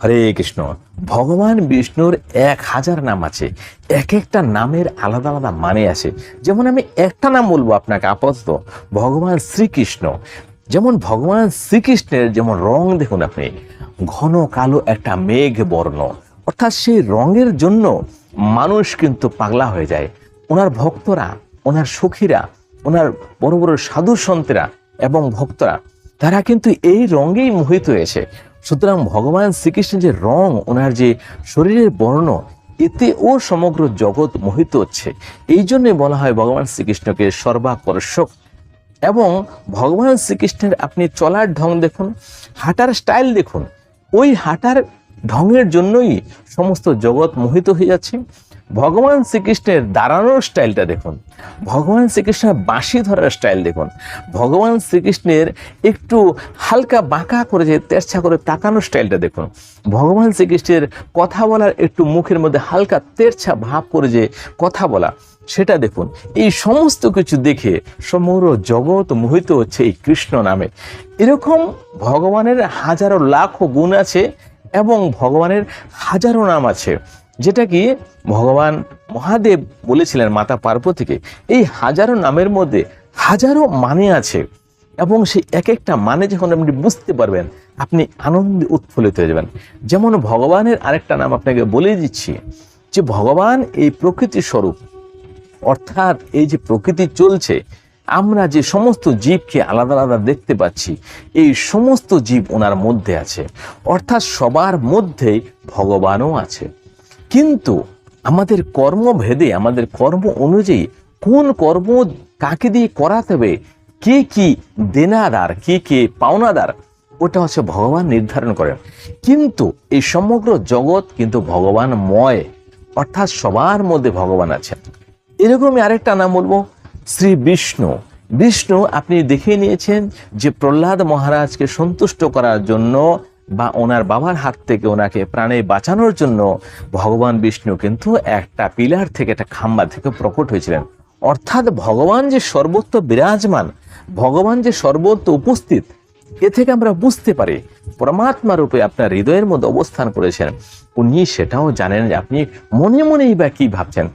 হরে কৃষ্ণ। ভগবান বিষ্ণুর 1000 নাম আছে, এক একটা নামের আলাদা আলাদা মানে আছে। যেমন আমি একটা নাম বলবো আপনাকে আপাতত, ভগবান শ্রীকৃষ্ণ। যেমন ভগবান শ্রীকৃষ্ণের যেমন রং দেখুন আপনি, ঘন কালো একটা মেঘ বর্ণ, অর্থাৎ সেই রঙের জন্য মানুষ কিন্তু পাগলা হয়ে যায়। ওনার ভক্তরা, ওনার সখীরা, ওনার বড় বড় সাধু সন্তেরা এবং ভক্তরা, তারা কিন্তু এই রঙেই মোহিত হয়েছে। সুতরাং ভগবান শ্রীকৃষ্ণের যে রং, ওনার যে শরীরের বর্ণ, এতে ও সমগ্র জগৎ মোহিত হচ্ছে। এই জন্যে বলা হয় ভগবান শ্রীকৃষ্ণকে সর্বাকর্ষক। এবং ভগবান শ্রীকৃষ্ণের আপনি চলার ঢং দেখুন, হাঁটার স্টাইল দেখুন, ওই হাঁটার ঢঙের জন্যই সমস্ত জগৎ মোহিত হয়ে যাচ্ছে। ভগবান শ্রীকৃষ্ণের দাঁড়ানোর স্টাইলটা দেখুন, ভগবান শ্রীকৃষ্ণের বাঁশি ধরার স্টাইল দেখুন, ভগবান শ্রীকৃষ্ণের একটু হালকা বাঁকা করে যে তেরছা করে তাকানোর স্টাইলটা দেখুন, ভগবান শ্রীকৃষ্ণের কথা বলার একটু মুখের মধ্যে হালকা তেরছা ভাব করে যে কথা বলা, সেটা দেখুন। এই সমস্ত কিছু দেখে সমগ্র জগৎ মোহিত হচ্ছে এই কৃষ্ণ নামে। এরকম ভগবানের হাজারো লাখো গুণ আছে এবং ভগবানের হাজারো নাম আছে, যেটা কি ভগবান মহাদেব বলেছিলেন মাতা পার্বতীকে। এই হাজারো নামের মধ্যে হাজারো মানে আছে এবং সেই এক একটা মানে যখন আপনি বুঝতে পারবেন, আপনি আনন্দে উৎফুল্লিত হয়ে যাবেন। যেমন ভগবানের আরেকটা নাম আপনাকে বলে দিচ্ছি, যে ভগবান এই প্রকৃতি স্বরূপ, অর্থাৎ এই যে প্রকৃতি চলছে, আমরা যে সমস্ত জীবকে আলাদা আলাদা দেখতে পাচ্ছি, এই সমস্ত জীব ওনার মধ্যে আছে, অর্থাৎ সবার মধ্যেই ভগবানও আছে। কিন্তু আমাদের কর্মভেদে, আমাদের কর্ম অনুযায়ী কোন কর্ম কাকে দিয়ে করাতে হবে, কে কি দেনাদার, কে কে পাওনাদার, ওটা হচ্ছে ভগবান নির্ধারণ করেন। কিন্তু এই সমগ্র জগৎ কিন্তু ভগবানময়, অর্থাৎ সবার মধ্যে ভগবান আছেন। এরকমই আরেকটা নাম বলবো, শ্রী বিষ্ণু। বিষ্ণু আপনি দেখে নিয়েছেন যে প্রহ্লাদ মহারাজকে সন্তুষ্ট করার জন্য বা ওনার বাবার হাত থেকে ওনাকে প্রাণে বাঁচানোর জন্য ভগবান বিষ্ণু কিন্তু একটা পিলার থেকে, একটা খাম্বা থেকে প্রকট হয়েছিলেন। অর্থাৎ ভগবান যে সর্বত্র বিরাজমান, ভগবান যে সর্বত্র উপস্থিত, এ থেকে আমরা বুঝতে পারি পরমাত্মা রূপে আপনার হৃদয়ের মধ্যে অবস্থান করেছেন। উনি সেটাও জানেন যে আপনি মনে মনেই বা কি ভাবছেন।